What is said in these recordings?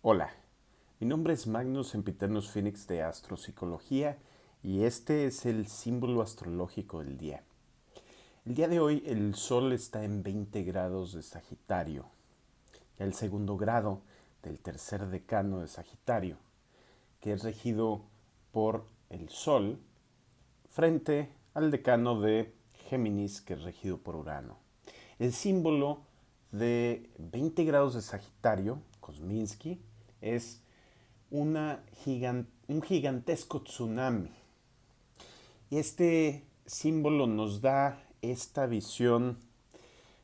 Hola, mi nombre es Magnus Sempiternus Phoenix de Astropsicología y este es el símbolo astrológico del día. El día de hoy el Sol está en 20 grados de Sagitario, el segundo grado del tercer decano de Sagitario, que es regido por el Sol frente al decano de Géminis, que es regido por Urano. El símbolo de 20 grados de Sagitario, Kosminski, es un gigantesco tsunami. Y este símbolo nos da esta visión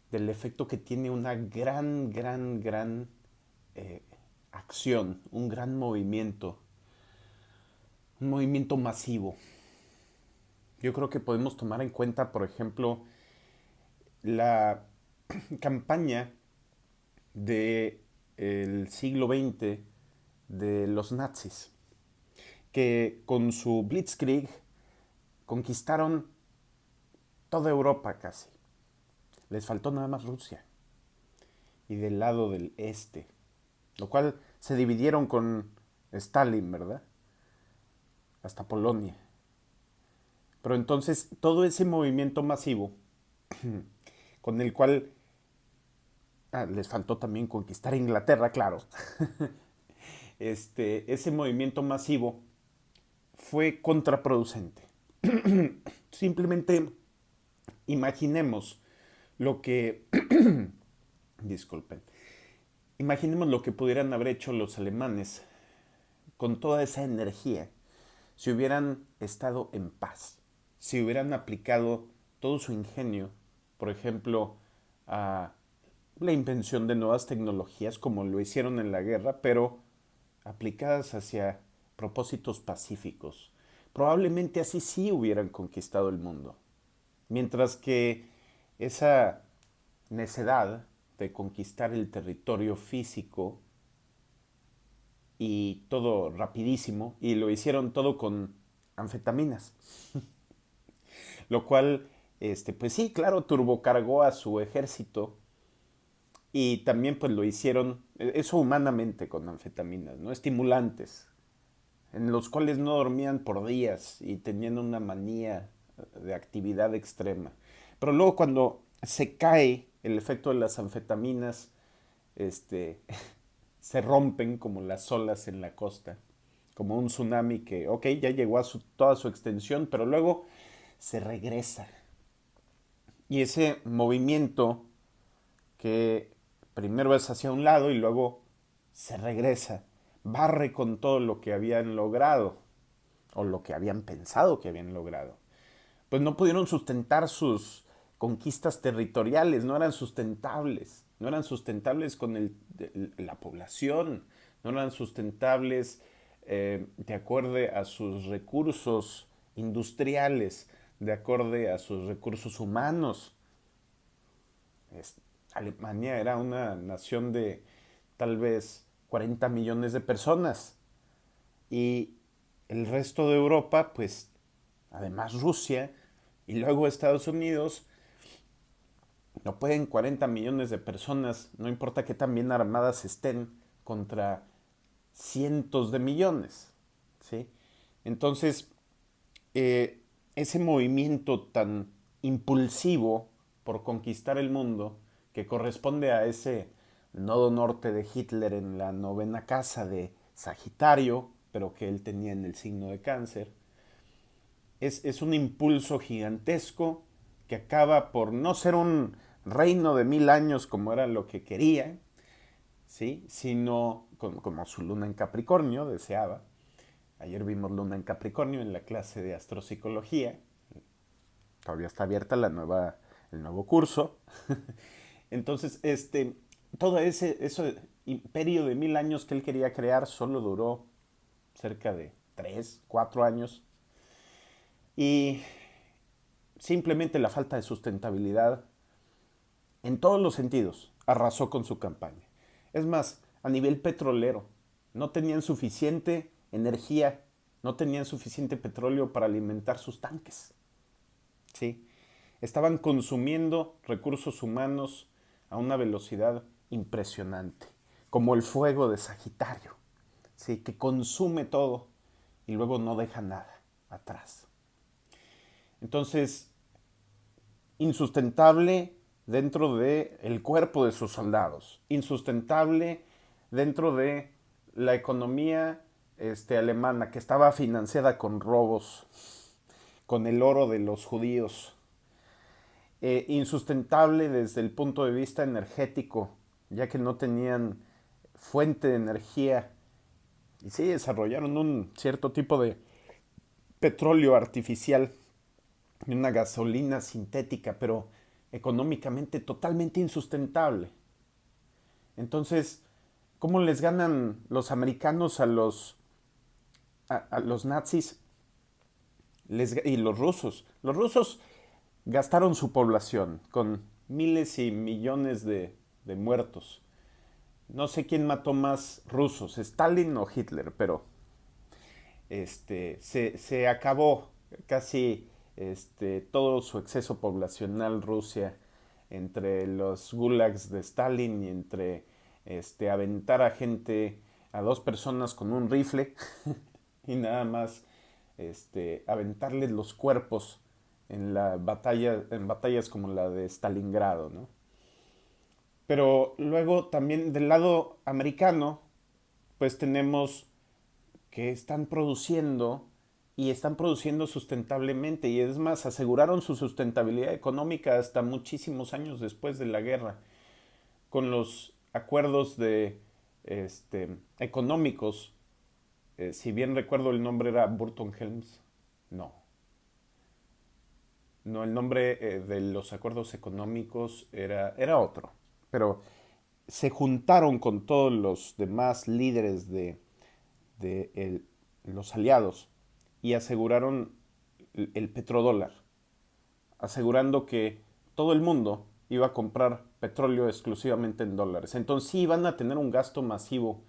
del efecto que tiene una gran eh, acción, un movimiento masivo. Yo creo que podemos tomar en cuenta, por ejemplo, la campaña del siglo XX de los nazis, que con su Blitzkrieg conquistaron toda Europa casi. Les faltó nada más Rusia y del lado del este, lo cual se dividieron con Stalin, ¿verdad? Hasta Polonia. Pero entonces todo ese movimiento masivo con el cual les faltó también conquistar Inglaterra, claro. Ese movimiento masivo fue contraproducente. Simplemente imaginemos lo que disculpen, imaginemos lo que pudieran haber hecho los alemanes con toda esa energía si hubieran estado en paz, si hubieran aplicado todo su ingenio, por ejemplo, a la invención de nuevas tecnologías como lo hicieron en la guerra, pero aplicadas hacia propósitos pacíficos. Probablemente así sí hubieran conquistado el mundo. Mientras que esa necedad de conquistar el territorio físico y todo rapidísimo, y lo hicieron todo con anfetaminas, lo cual, pues sí, claro, turbocargó a su ejército y también pues lo hicieron, eso humanamente con anfetaminas, ¿no? Estimulantes, en los cuales no dormían por días y tenían una manía de actividad extrema. Pero luego cuando se cae el efecto de las anfetaminas, este, se rompen como las olas en la costa, como un tsunami que, ok, ya llegó a toda su extensión, pero luego se regresa. Y ese movimiento que primero es hacia un lado y luego se regresa, barre con todo lo que habían logrado o lo que habían pensado que habían logrado. Pues no pudieron sustentar sus conquistas territoriales, no eran sustentables con la población, no eran sustentables de acuerdo a sus recursos industriales, de acuerdo a sus recursos humanos. Es, Alemania era una nación de tal vez 40 millones de personas y el resto de Europa, pues además Rusia y luego Estados Unidos, no pueden 40 millones de personas, no importa qué tan bien armadas estén, contra cientos de millones, ¿sí? Entonces, ese movimiento tan impulsivo por conquistar el mundo, que corresponde a ese nodo norte de Hitler en la novena casa de Sagitario, pero que él tenía en el signo de Cáncer, es un impulso gigantesco que acaba por no ser un reino de 1000 años como era lo que quería, ¿sí? Sino como su luna en Capricornio deseaba. Ayer vimos luna en Capricornio en la clase de astropsicología. Todavía está abierta el nuevo curso. Entonces, todo ese imperio de 1000 años que él quería crear solo duró cerca de 3, 4 años. Y simplemente la falta de sustentabilidad en todos los sentidos arrasó con su campaña. Es más, a nivel petrolero, no tenían suficiente energía, no tenían suficiente petróleo para alimentar sus tanques. ¿Sí? Estaban consumiendo recursos humanos a una velocidad impresionante. como el fuego de Sagitario, ¿sí? Que consume todo y luego no deja nada atrás. Entonces, insustentable dentro del cuerpo de sus soldados, insustentable dentro de la economía alemana, que estaba financiada con robos, con el oro de los judíos, insustentable desde el punto de vista energético, ya que no tenían fuente de energía y sí desarrollaron un cierto tipo de petróleo artificial y una gasolina sintética, pero económicamente totalmente insustentable. Entonces, ¿cómo les ganan los americanos a los nazis y los rusos? Los rusos gastaron su población con miles y millones de muertos. No sé quién mató más rusos, Stalin o Hitler, pero se acabó casi todo su exceso poblacional Rusia entre los gulags de Stalin y entre aventar a gente, a dos personas con un rifle y nada más aventarles los cuerpos en batallas como la de Stalingrado, ¿no? Pero luego también del lado americano, pues tenemos que están produciendo sustentablemente y es más, aseguraron su sustentabilidad económica hasta muchísimos años después de la guerra, con los acuerdos económicos. Si bien recuerdo el nombre era Burton Helms, no, no, el nombre de los acuerdos económicos era otro, pero se juntaron con todos los demás líderes de los aliados y aseguraron el petrodólar, asegurando que todo el mundo iba a comprar petróleo exclusivamente en dólares. Entonces sí iban a tener un gasto masivo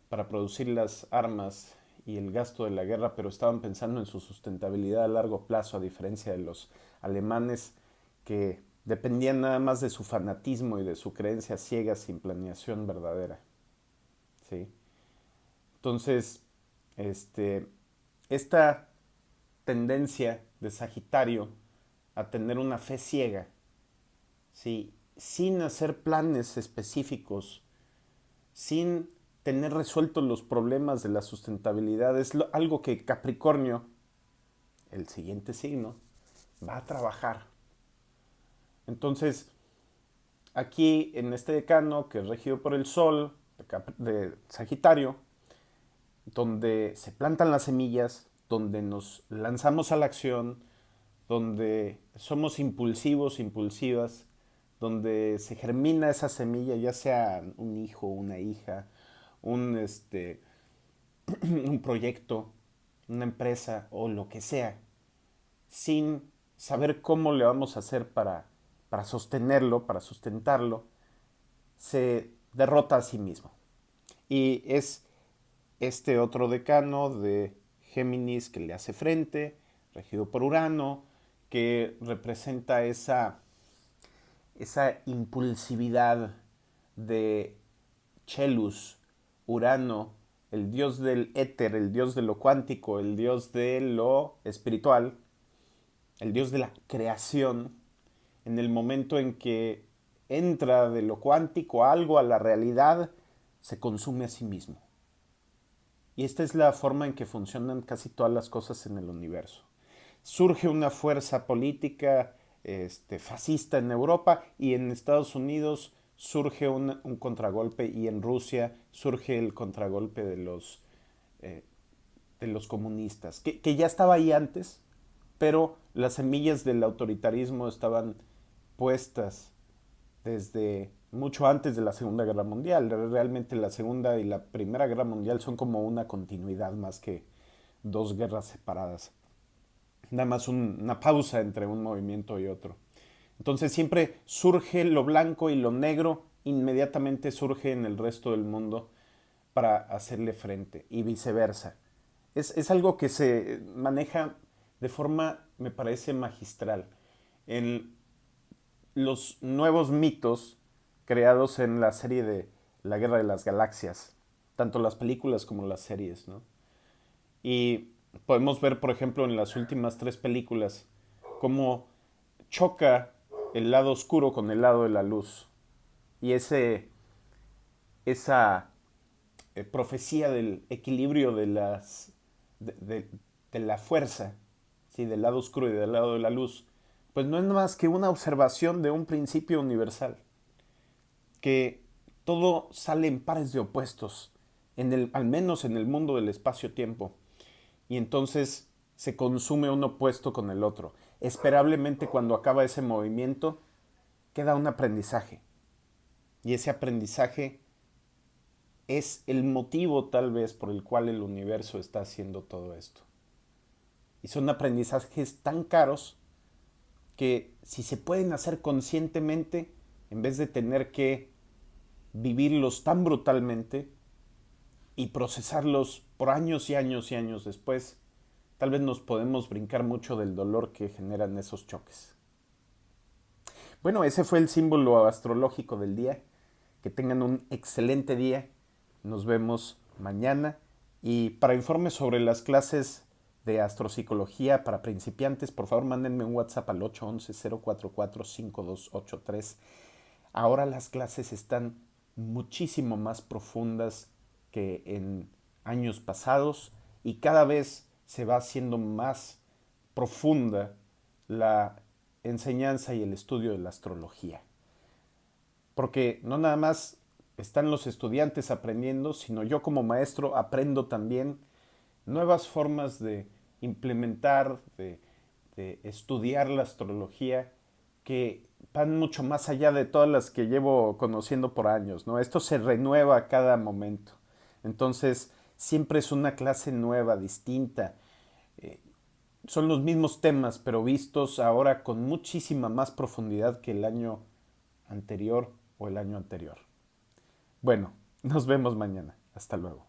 para producir las armas y el gasto de la guerra, pero estaban pensando en su sustentabilidad a largo plazo, a diferencia de los alemanes que dependían nada más de su fanatismo y de su creencia ciega sin planeación verdadera. ¿Sí? Entonces, este, esta tendencia de Sagitario a tener una fe ciega, ¿sí? Sin hacer planes específicos, sin tener resueltos los problemas de la sustentabilidad, es algo que Capricornio, el siguiente signo, va a trabajar. Entonces, aquí en este decano, que es regido por el Sol, de Sagitario, donde se plantan las semillas, donde nos lanzamos a la acción, donde somos impulsivos, impulsivas, donde se germina esa semilla, ya sea un hijo, una hija, un, un proyecto, una empresa o lo que sea, sin saber cómo le vamos a hacer para sostenerlo, para sustentarlo, se derrota a sí mismo. Y es este otro decano de Géminis que le hace frente, regido por Urano, que representa esa impulsividad de Chelus, Urano, el dios del éter, el dios de lo cuántico, el dios de lo espiritual, el dios de la creación, en el momento en que entra de lo cuántico algo a la realidad, se consume a sí mismo. Y esta es la forma en que funcionan casi todas las cosas en el universo. Surge una fuerza política fascista en Europa y en Estados Unidos surge un contragolpe y en Rusia surge el contragolpe eh, de los comunistas, que ya estaba ahí antes, pero las semillas del autoritarismo estaban puestas desde mucho antes de la Segunda Guerra Mundial. Realmente la Segunda y la Primera Guerra Mundial son como una continuidad más que dos guerras separadas. Nada más una pausa entre un movimiento y otro. Entonces siempre surge lo blanco y lo negro, inmediatamente surge en el resto del mundo para hacerle frente y viceversa. Es algo que se maneja de forma, me parece, magistral. En los nuevos mitos creados en la serie de la Guerra de las Galaxias, tanto las películas como las series, ¿no? Y podemos ver, por ejemplo, en las últimas 3 películas, cómo choca el lado oscuro con el lado de la luz. Y esa profecía del equilibrio de la fuerza, ¿sí? Del lado oscuro y del lado de la luz, pues no es más que una observación de un principio universal, que todo sale en pares de opuestos, al menos en el mundo del espacio-tiempo, y entonces se consume un opuesto con el otro. Esperablemente cuando acaba ese movimiento queda un aprendizaje, y ese aprendizaje es el motivo tal vez por el cual el universo está haciendo todo esto. Y son aprendizajes tan caros que si se pueden hacer conscientemente, en vez de tener que vivirlos tan brutalmente y procesarlos por años y años y años después, tal vez nos podemos brincar mucho del dolor que generan esos choques. Bueno, ese fue el símbolo astrológico del día. Que tengan un excelente día. Nos vemos mañana. Y para informes sobre las clases de astropsicología para principiantes, por favor mándenme un WhatsApp al 811-044-5283. Ahora las clases están muchísimo más profundas que en años pasados y cada vez se va haciendo más profunda la enseñanza y el estudio de la astrología. Porque no nada más están los estudiantes aprendiendo, sino yo como maestro aprendo también nuevas formas de implementar, de estudiar la astrología que van mucho más allá de todas las que llevo conociendo por años, ¿no? Esto se renueva a cada momento. Entonces, siempre es una clase nueva, distinta. Eh, Son los mismos temas, pero vistos ahora con muchísima más profundidad que el año anterior o el año anterior. Bueno, nos vemos mañana. Hasta luego.